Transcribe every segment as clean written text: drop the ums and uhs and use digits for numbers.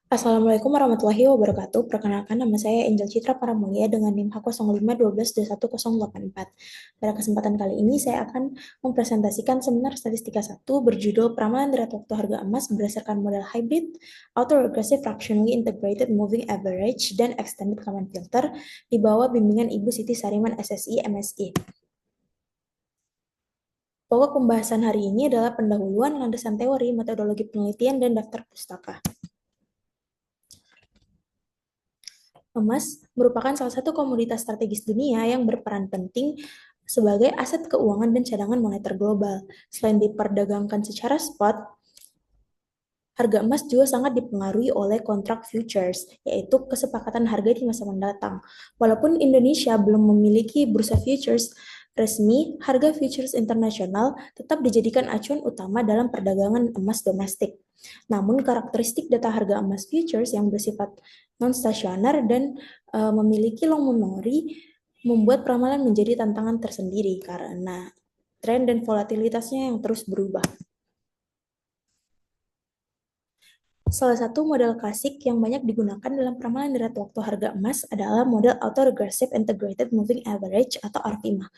Assalamualaikum warahmatullahi wabarakatuh. Perkenalkan nama saya Angel Citra Paramulia dengan NIM H0512218084. Pada kesempatan kali ini saya akan mempresentasikan seminar statistika 1 berjudul Peramalan Derajat Waktu Harga Emas berdasarkan model hybrid, autoregressive fractionally integrated moving average, dan extended Kalman filter di bawah bimbingan Ibu Siti Sariman SSI MSI. Pokok pembahasan hari ini adalah pendahuluan, landasan teori, metodologi penelitian, dan daftar pustaka. Emas merupakan salah satu komoditas strategis dunia yang berperan penting sebagai aset keuangan dan cadangan moneter global. Selain diperdagangkan secara spot, harga emas juga sangat dipengaruhi oleh kontrak futures, yaitu kesepakatan harga di masa mendatang. Walaupun Indonesia belum memiliki bursa futures resmi, harga futures internasional tetap dijadikan acuan utama dalam perdagangan emas domestik. Namun, karakteristik data harga emas futures yang bersifat non-stasioner dan memiliki long memory membuat peramalan menjadi tantangan tersendiri karena tren dan volatilitasnya yang terus berubah. Salah satu model klasik yang banyak digunakan dalam peramalan derajat waktu harga emas adalah model Autoregressive Integrated Moving Average atau ARIMA.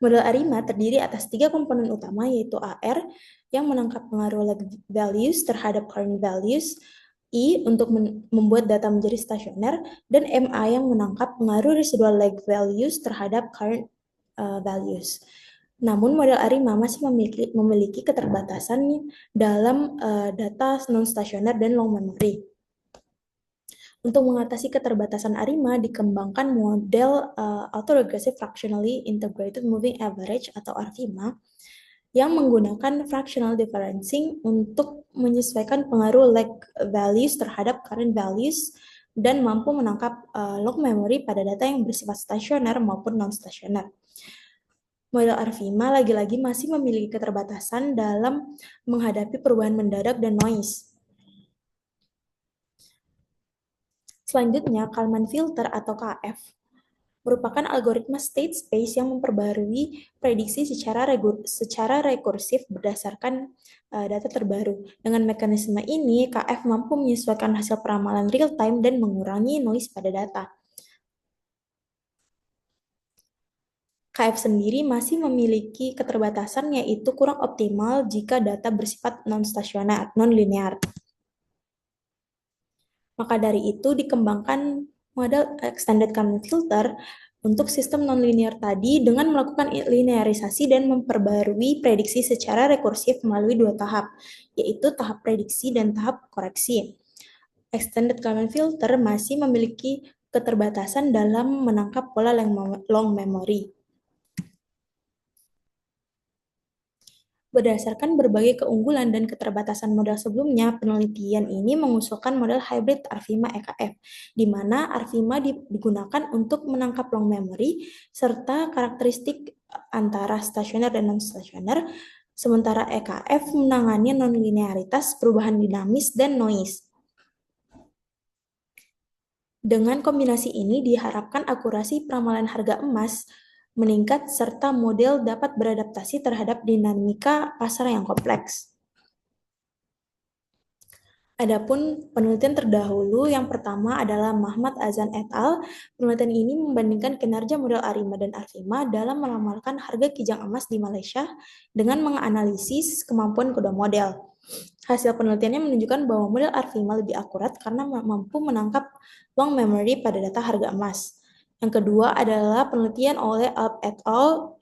Model ARIMA terdiri atas tiga komponen utama, yaitu AR yang menangkap pengaruh lag values terhadap current values, I untuk membuat data menjadi stasioner, dan MA yang menangkap pengaruh residual lag values terhadap current values. Namun model ARIMA masih memiliki keterbatasan dalam data non-stasioner dan long memory. Untuk mengatasi keterbatasan ARIMA, dikembangkan model Autoregressive Fractionally Integrated Moving Average atau ARFIMA yang menggunakan fractional differencing untuk menyesuaikan pengaruh lag values terhadap current values dan mampu menangkap long memory pada data yang bersifat stasioner maupun non-stasioner. Model ARFIMA lagi-lagi masih memiliki keterbatasan dalam menghadapi perubahan mendadak dan noise. Selanjutnya, Kalman filter atau KF merupakan algoritma state space yang memperbarui prediksi secara rekursif berdasarkan data terbaru. Dengan mekanisme ini, KF mampu menyesuaikan hasil peramalan real time dan mengurangi noise pada data. KF sendiri masih memiliki keterbatasan, yaitu kurang optimal jika data bersifat non-stasioner, non-linear. Maka dari itu dikembangkan model extended Kalman filter untuk sistem non-linear tadi dengan melakukan linearisasi dan memperbarui prediksi secara rekursif melalui dua tahap, yaitu tahap prediksi dan tahap koreksi. Extended Kalman filter masih memiliki keterbatasan dalam menangkap pola long memory. Berdasarkan berbagai keunggulan dan keterbatasan model sebelumnya, penelitian ini mengusulkan model hybrid ARFIMA-EKF, di mana ARFIMA digunakan untuk menangkap long memory serta karakteristik antara stasioner dan non-stasioner, sementara EKF menangani non-linearitas, perubahan dinamis, dan noise. Dengan kombinasi ini diharapkan akurasi peramalan harga emas meningkat serta model dapat beradaptasi terhadap dinamika pasar yang kompleks. Adapun penelitian terdahulu yang pertama adalah Mahmad Azan et al. Penelitian ini membandingkan kinerja model ARIMA dan ARFIMA dalam meramalkan harga kijang emas di Malaysia dengan menganalisis kemampuan kedua model. Hasil penelitiannya menunjukkan bahwa model ARFIMA lebih akurat karena mampu menangkap long memory pada data harga emas. Yang kedua adalah penelitian oleh Alp et al.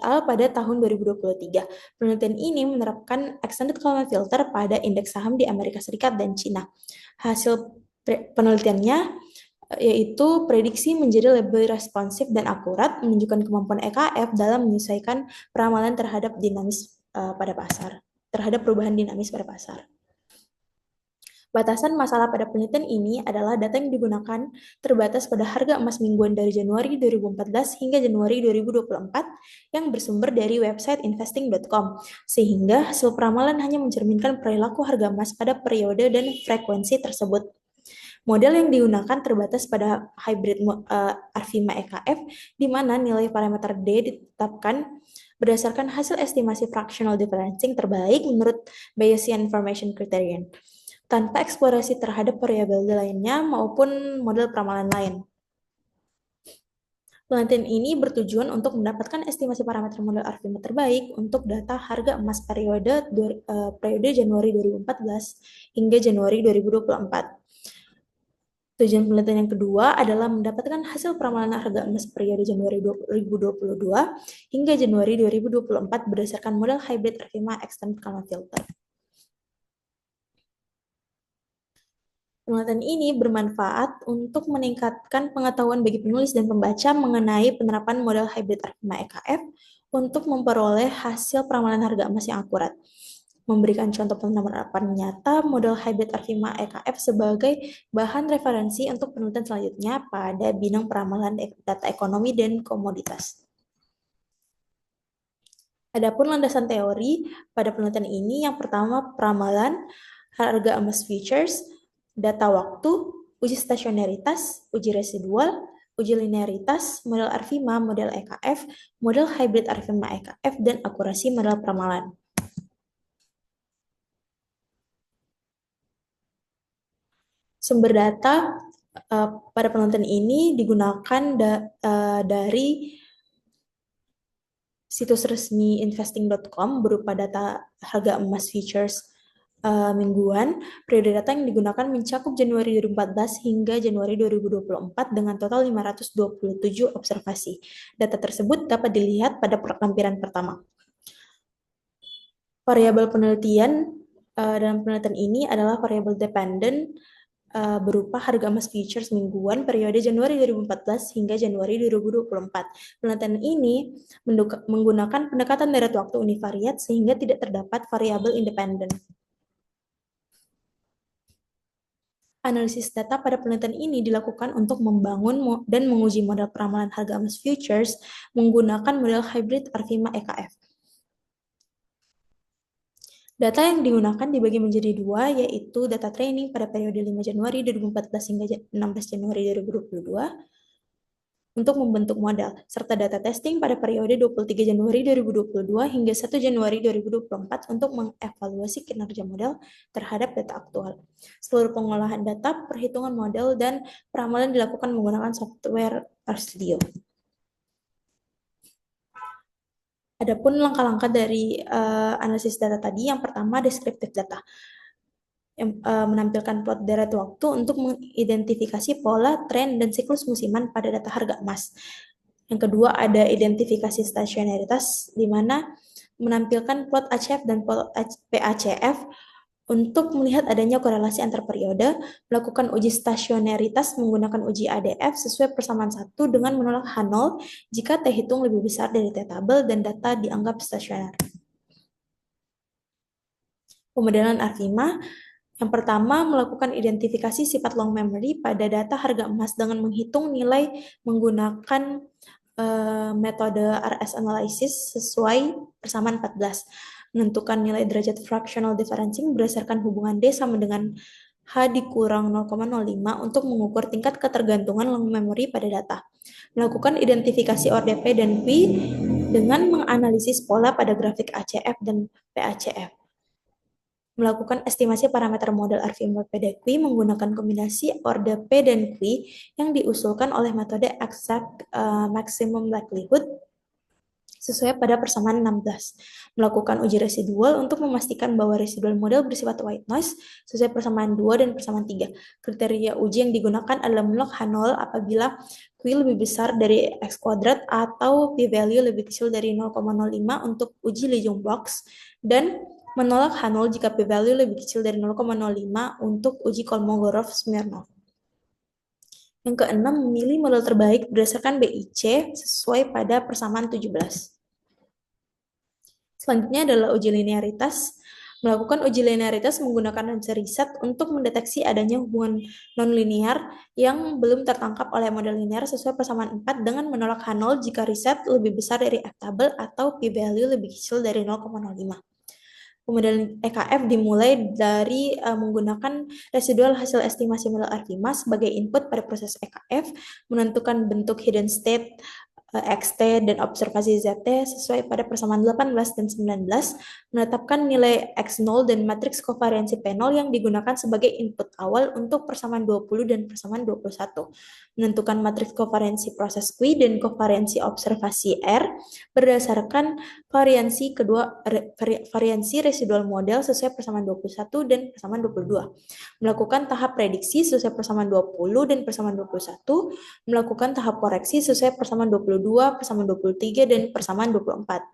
Pada tahun 2023. Penelitian ini menerapkan extended Kalman filter pada indeks saham di Amerika Serikat dan Cina. Hasil penelitiannya yaitu prediksi menjadi lebih responsif dan akurat, menunjukkan kemampuan EKF dalam menyesuaikan peramalan terhadap perubahan dinamis pada pasar. Batasan masalah pada penelitian ini adalah data yang digunakan terbatas pada harga emas mingguan dari Januari 2014 hingga Januari 2024 yang bersumber dari website investing.com, sehingga hasil peramalan hanya mencerminkan perilaku harga emas pada periode dan frekuensi tersebut. Model yang digunakan terbatas pada hybrid ARFIMA EKF, di mana nilai parameter D ditetapkan berdasarkan hasil estimasi fractional differencing terbaik menurut Bayesian Information Criterion. tanpa eksplorasi terhadap variabel lainnya maupun model peramalan lain. Penelitian ini bertujuan untuk mendapatkan estimasi parameter model ARFIMA terbaik untuk data harga emas periode Januari 2014 hingga Januari 2024. Tujuan penelitian yang kedua adalah mendapatkan hasil peramalan harga emas periode Januari 2022 hingga Januari 2024 berdasarkan model hybrid ARFIMA Extended Gamma Filter. Penelitian ini bermanfaat untuk meningkatkan pengetahuan bagi penulis dan pembaca mengenai penerapan model hybrid ARFIMA EKF untuk memperoleh hasil peramalan harga emas yang akurat. Memberikan contoh penerapan nyata model hybrid ARFIMA EKF sebagai bahan referensi untuk penelitian selanjutnya pada bidang peramalan data ekonomi dan komoditas. Adapun landasan teori pada penelitian ini yang pertama peramalan harga emas futures, data waktu, uji stasionaritas, uji residual, uji linearitas, model ARFIMA, model EKF, model hybrid ARFIMA EKF, dan akurasi model peramalan. Sumber data pada penelitian ini digunakan dari situs resmi investing.com berupa data harga emas futures mingguan. Periode data yang digunakan mencakup Januari 2014 hingga Januari 2024 dengan total 527 observasi. Data tersebut dapat dilihat pada lampiran pertama. Variabel penelitian dalam penelitian ini adalah variabel dependent berupa harga emas futures mingguan periode Januari 2014 hingga Januari 2024. Penelitian ini menggunakan pendekatan deret waktu univariat sehingga tidak terdapat variabel independen. Analisis data pada penelitian ini dilakukan untuk membangun dan menguji model peramalan harga emas futures menggunakan model hybrid ARFIMA EKF. Data yang digunakan dibagi menjadi dua, yaitu data training pada periode 5 Januari 2014 hingga 16 Januari 2022 untuk membentuk model, serta data testing pada periode 23 Januari 2022 hingga 1 Januari 2024 untuk mengevaluasi kinerja model terhadap data aktual. Seluruh pengolahan data, perhitungan model, dan peramalan dilakukan menggunakan software RStudio. Adapun langkah-langkah dari analisis data tadi, yang pertama deskriptif data, yang menampilkan plot deret waktu untuk mengidentifikasi pola, tren, dan siklus musiman pada data harga emas. Yang kedua ada identifikasi stasionaritas, di mana menampilkan plot ACF dan plot PACF untuk melihat adanya korelasi antar periode, melakukan uji stasionaritas menggunakan uji ADF sesuai persamaan 1 dengan menolak H0 jika T hitung lebih besar dari T tabel dan data dianggap stasioner. Pemodelan ARFIMA. Yang pertama, melakukan identifikasi sifat long memory pada data harga emas dengan menghitung nilai menggunakan metode RS analysis sesuai persamaan 14. Menentukan nilai derajat fractional differencing berdasarkan hubungan D sama dengan H dikurang 0,05 untuk mengukur tingkat ketergantungan long memory pada data. Melakukan identifikasi ORDP dan Q dengan menganalisis pola pada grafik ACF dan PACF. Melakukan estimasi parameter model ARFIMA pada Q menggunakan kombinasi ORDP dan Q yang diusulkan oleh metode exact maximum likelihood sesuai pada persamaan 16. Melakukan uji residual untuk memastikan bahwa residual model bersifat white noise sesuai persamaan 2 dan persamaan 3. Kriteria uji yang digunakan adalah menolak H0 apabila Q lebih besar dari X kuadrat atau p-value lebih kecil dari 0,05 untuk uji Legend-Box dan menolak H0 jika p-value lebih kecil dari 0,05 untuk uji Kolmogorov-Smirnov. Yang keenam, memilih model terbaik berdasarkan BIC sesuai pada persamaan 17. Selanjutnya adalah uji linearitas. Melakukan uji linearitas menggunakan riset untuk mendeteksi adanya hubungan non-linear yang belum tertangkap oleh model linear sesuai persamaan 4 dengan menolak H0 jika riset lebih besar dari F-table atau p-value lebih kecil dari 0,05. Pemodelan EKF dimulai dari menggunakan residual hasil estimasi model ARFIMA sebagai input pada proses EKF, menentukan bentuk hidden state XT dan observasi ZT sesuai pada persamaan 18 dan 19, menetapkan nilai X0 dan matriks kovariansi P0 yang digunakan sebagai input awal untuk persamaan 20 dan persamaan 21, menentukan matriks kovariansi proses Q dan kovariansi observasi R berdasarkan variansi residual model sesuai persamaan 21 dan persamaan 22, melakukan tahap prediksi sesuai persamaan 20 dan persamaan 21, melakukan tahap koreksi sesuai persamaan 22, persamaan 23, dan persamaan 24.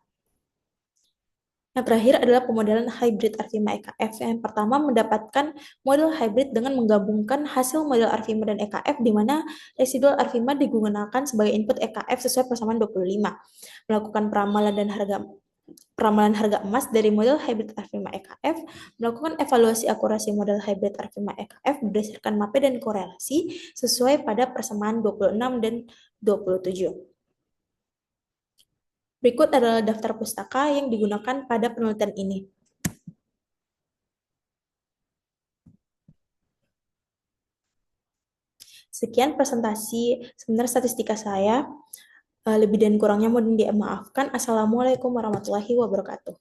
Yang terakhir adalah pemodelan hybrid Arfima EKF. Yang pertama mendapatkan model hybrid dengan menggabungkan hasil model Arfima dan EKF di mana residual Arfima digunakan sebagai input EKF sesuai persamaan 25. Melakukan peramalan harga emas dari model hybrid Arfima EKF, melakukan evaluasi akurasi model hybrid Arfima EKF berdasarkan mape dan korelasi sesuai pada persamaan 26 dan 27. Berikut adalah daftar pustaka yang digunakan pada penelitian ini. Sekian presentasi sebenarnya statistika saya. Lebih dan kurangnya mohon dimaafkan. Assalamualaikum warahmatullahi wabarakatuh.